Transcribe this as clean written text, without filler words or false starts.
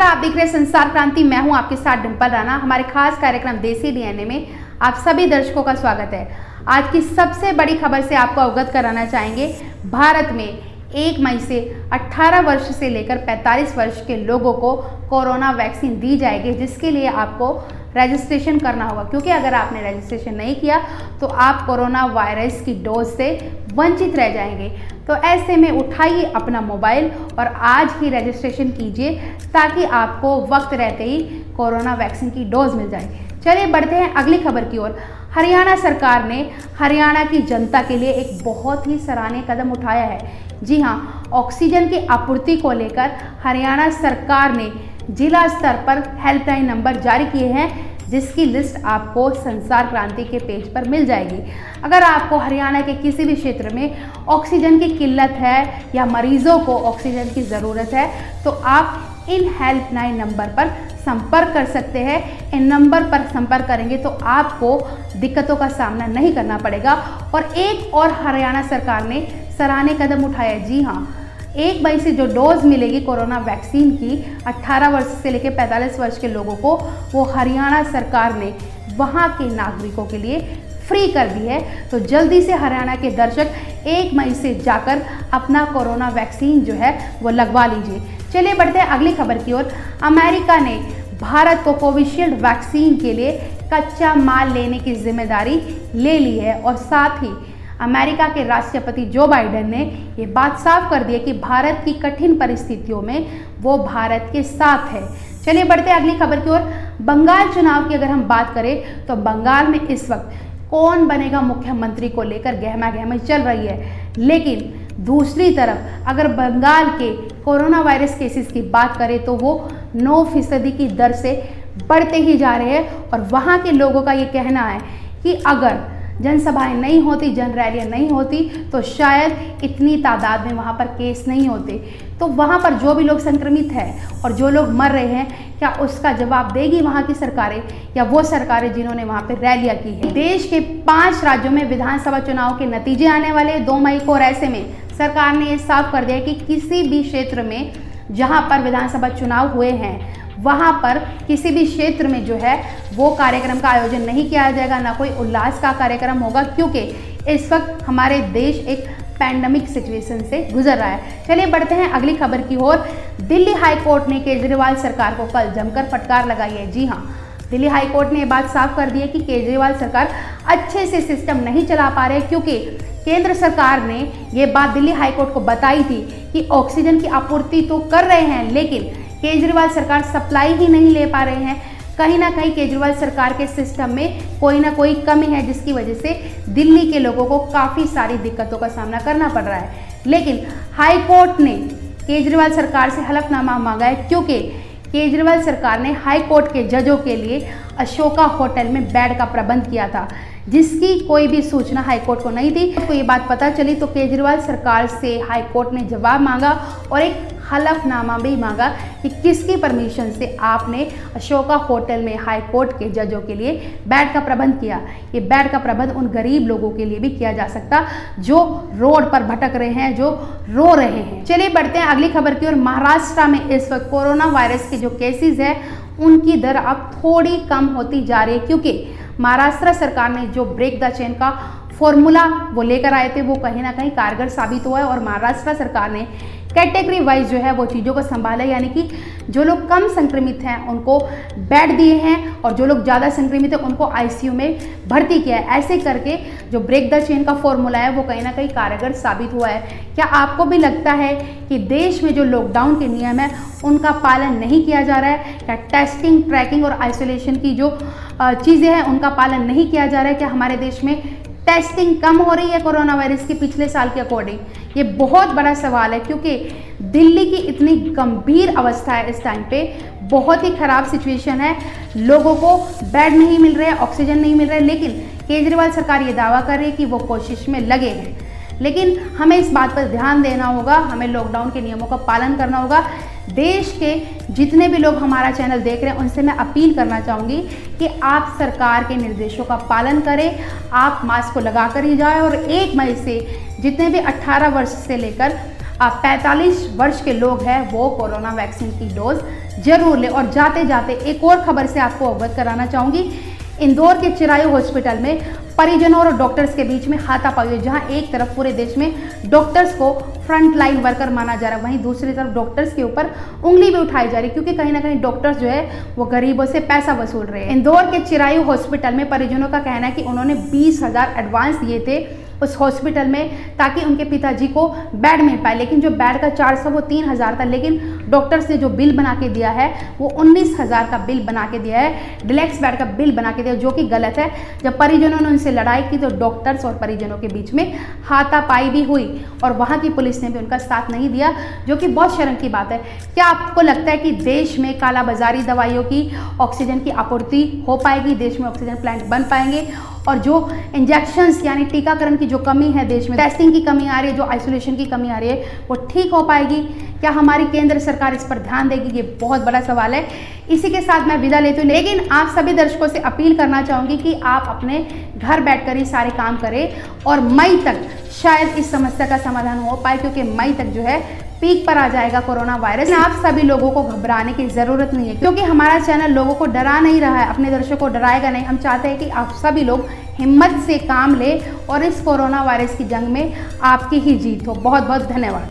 आप देख रहे हैं संसार क्रांति। मैं हूं आपके साथ डिम्पल राणा। हमारे खास कार्यक्रम देसी डीएनए में आप सभी दर्शकों का स्वागत है। आज की सबसे बड़ी खबर से आपको अवगत कराना चाहेंगे। भारत में 1 मई से 18 वर्ष से लेकर 45 वर्ष के लोगों को कोरोना वैक्सीन दी जाएगी, जिसके लिए आपको रजिस्ट्रेशन करना होगा, क्योंकि अगर आपने रजिस्ट्रेशन नहीं किया तो आप कोरोना वायरस की डोज से वंचित रह जाएंगे। तो ऐसे में उठाइए अपना मोबाइल और आज ही रजिस्ट्रेशन कीजिए, ताकि आपको वक्त रहते ही कोरोना वैक्सीन की डोज मिल जाए। चलिए बढ़ते हैं अगली खबर की ओर। हरियाणा सरकार ने हरियाणा की जनता के लिए एक बहुत ही सराहनीय कदम उठाया है। जी हाँ, ऑक्सीजन की आपूर्ति को लेकर हरियाणा सरकार ने जिला स्तर पर हेल्पलाइन नंबर जारी किए हैं, जिसकी लिस्ट आपको संसार क्रांति के पेज पर मिल जाएगी। अगर आपको हरियाणा के किसी भी क्षेत्र में ऑक्सीजन की किल्लत है या मरीजों को ऑक्सीजन की ज़रूरत है, तो आप इन हेल्पलाइन नंबर पर संपर्क कर सकते हैं। इन नंबर पर संपर्क करेंगे तो आपको दिक्कतों का सामना नहीं करना पड़ेगा। और एक और हरियाणा सरकार ने सराहनीय कदम उठाया। जी हाँ, 1 मई से जो डोज मिलेगी कोरोना वैक्सीन की 18 वर्ष से लेकर 45 वर्ष के लोगों को, वो हरियाणा सरकार ने वहाँ के नागरिकों के लिए फ्री कर दी है। तो जल्दी से हरियाणा के दर्शक 1 मई से जाकर अपना कोरोना वैक्सीन जो है वो लगवा लीजिए। चलिए बढ़ते हैं अगली खबर की ओर। अमेरिका ने भारत को कोविशील्ड वैक्सीन के लिए कच्चा माल लेने की जिम्मेदारी ले ली है, और साथ ही अमेरिका के राष्ट्रपति जो बाइडेन ने ये बात साफ कर दी है कि भारत की कठिन परिस्थितियों में वो भारत के साथ है। चलिए बढ़ते हैं अगली खबर की ओर। बंगाल चुनाव की अगर हम बात करें तो बंगाल में इस वक्त कौन बनेगा मुख्यमंत्री को लेकर गहमा गहमी चल रही है। लेकिन दूसरी तरफ अगर बंगाल के कोरोना वायरस केसेस की बात करें तो वो 9% की दर से बढ़ते ही जा रहे हैं। और वहाँ के लोगों का ये कहना है कि अगर जनसभाएं नहीं होती, जन रैलियाँ नहीं होती, तो शायद इतनी तादाद में वहाँ पर केस नहीं होते। तो वहाँ पर जो भी लोग संक्रमित हैं और जो लोग मर रहे हैं, क्या उसका जवाब देगी वहाँ की सरकारें या वो सरकारें जिन्होंने वहाँ पर रैलियाँ की है। देश के 5 राज्यों में विधानसभा चुनाव के नतीजे आने वाले 2 मई को, और ऐसे में सरकार ने ये साफ कर दिया कि किसी भी क्षेत्र में जहाँ पर विधानसभा चुनाव हुए हैं, वहाँ पर किसी भी क्षेत्र में जो है वो कार्यक्रम का आयोजन नहीं किया जाएगा, ना कोई उल्लास का कार्यक्रम होगा, क्योंकि इस वक्त हमारे देश एक पैंडेमिक सिचुएशन से गुजर रहा है। चलिए बढ़ते हैं अगली खबर की ओर। दिल्ली हाई कोर्ट ने केजरीवाल सरकार को कल जमकर फटकार लगाई है। जी हाँ, दिल्ली हाई कोर्ट ने ये बात साफ कर दी है कि केजरीवाल सरकार अच्छे से सिस्टम नहीं चला पा रहे, क्योंकि केंद्र सरकार ने ये बात दिल्ली हाई कोर्ट को बताई थी कि ऑक्सीजन की आपूर्ति तो कर रहे हैं, लेकिन केजरीवाल सरकार सप्लाई ही नहीं ले पा रहे हैं। कहीं ना कहीं केजरीवाल सरकार के सिस्टम में कोई ना कोई कमी है, जिसकी वजह से दिल्ली के लोगों को काफ़ी सारी दिक्कतों का सामना करना पड़ रहा है। लेकिन हाई कोर्ट ने केजरीवाल सरकार से हलफनामा मांगा है, क्योंकि केजरीवाल सरकार ने हाई कोर्ट के जजों के लिए अशोका होटल में बेड का प्रबंध किया था, जिसकी कोई भी सूचना हाई कोर्ट को नहीं थी। तो ये बात पता चली तो केजरीवाल सरकार से हाई कोर्ट ने जवाब मांगा और एक हलफनामा भी मांगा कि किसकी परमिशन से आपने अशोका होटल में हाई कोर्ट के जजों के लिए बेड का प्रबंध किया। ये बेड का प्रबंध उन गरीब लोगों के लिए भी किया जा सकता जो रोड पर भटक रहे हैं, जो रो रहे हैं। चलिए बढ़ते हैं अगली खबर की ओर। महाराष्ट्र में इस वक्त कोरोना वायरस के जो केसेस हैं उनकी दर अब थोड़ी कम होती जा रही है, क्योंकि महाराष्ट्र सरकार ने जो ब्रेक द चेन का फॉर्मूला वो लेकर आए थे वो कहीं ना कहीं कारगर साबित हुआ है। और महाराष्ट्र सरकार ने कैटेगरी वाइज जो है वो चीज़ों को संभाला, यानी कि जो लोग कम संक्रमित हैं उनको बेड दिए हैं और जो लोग ज़्यादा संक्रमित हैं उनको आईसीयू में भर्ती किया है। ऐसे करके जो ब्रेक द चेन का फॉर्मूला है वो कहीं ना कहीं कारगर साबित हुआ है। क्या आपको भी लगता है कि देश में जो लॉकडाउन के नियम है उनका पालन नहीं किया जा रहा है? क्या टेस्टिंग, ट्रैकिंग और आइसोलेशन की जो चीज़ें हैं उनका पालन नहीं किया जा रहा है? क्या हमारे देश में टेस्टिंग कम हो रही है कोरोना वायरस के पिछले साल के अकॉर्डिंग? ये बहुत बड़ा सवाल है, क्योंकि दिल्ली की इतनी गंभीर अवस्था है इस टाइम पे, बहुत ही ख़राब सिचुएशन है। लोगों को बेड नहीं मिल रहे, ऑक्सीजन नहीं मिल रहा है, लेकिन केजरीवाल सरकार ये दावा कर रही है कि वो कोशिश में लगे हैं। लेकिन हमें इस बात पर ध्यान देना होगा, हमें लॉकडाउन के नियमों का पालन करना होगा। देश के जितने भी लोग हमारा चैनल देख रहे हैं उनसे मैं अपील करना चाहूँगी कि आप सरकार के निर्देशों का पालन करें, आप मास्क को लगा कर ही जाएं। और 1 मई से जितने भी 18 वर्ष से लेकर आप 45 वर्ष के लोग हैं वो कोरोना वैक्सीन की डोज जरूर लें। और जाते जाते एक और खबर से आपको अवगत कराना चाहूँगी, इंदौर के चिरायु हॉस्पिटल में परिजनों और डॉक्टर्स के बीच में हाथापाई हुई, जहां एक तरफ पूरे देश में डॉक्टर्स को फ्रंट लाइन वर्कर माना जा रहा है, वहीं दूसरी तरफ डॉक्टर्स के ऊपर उंगली भी उठाई जा रही है, क्योंकि कहीं ना कहीं डॉक्टर्स जो है वो गरीबों से पैसा वसूल रहे हैं। इंदौर के चिरायु हॉस्पिटल में परिजनों का कहना है कि उन्होंने 20,000 एडवांस दिए थे उस हॉस्पिटल में ताकि उनके पिताजी को बेड मिल पाए, लेकिन जो बेड का चार्ज था वो 3,000 था, लेकिन डॉक्टर्स ने जो बिल बना के दिया है वो 19,000 का बिल बना के दिया है, डिलैक्स बेड का बिल बना के दिया, जो कि गलत है। जब परिजनों ने उनसे लड़ाई की तो डॉक्टर्स और परिजनों के बीच में हाथापाई भी हुई और वहाँ की पुलिस ने भी उनका साथ नहीं दिया, जो कि बहुत शर्म की बात है। क्या आपको लगता है कि देश में कालाबाजारी दवाइयों की, ऑक्सीजन की आपूर्ति हो पाएगी, देश में ऑक्सीजन प्लांट बन पाएंगे, और जो इंजेक्शंस यानी टीकाकरण की जो कमी है देश में, टेस्टिंग की कमी आ रही है, जो आइसोलेशन की कमी आ रही है, वो ठीक हो पाएगी? क्या हमारी केंद्र सरकार इस पर ध्यान देगी? ये बहुत बड़ा सवाल है। इसी के साथ मैं विदा लेती हूँ, लेकिन आप सभी दर्शकों से अपील करना चाहूँगी कि आप अपने घर बैठकर ही सारे काम करें और मई तक शायद इस समस्या का समाधान हो पाए, क्योंकि मई तक जो है पीक पर आ जाएगा कोरोना वायरस। आप सभी लोगों को घबराने की ज़रूरत नहीं है, क्योंकि हमारा चैनल लोगों को डरा नहीं रहा है, अपने दर्शकों को डराएगा नहीं। हम चाहते हैं कि आप सभी लोग हिम्मत से काम लें और इस कोरोना वायरस की जंग में आपकी ही जीत हो। बहुत बहुत धन्यवाद।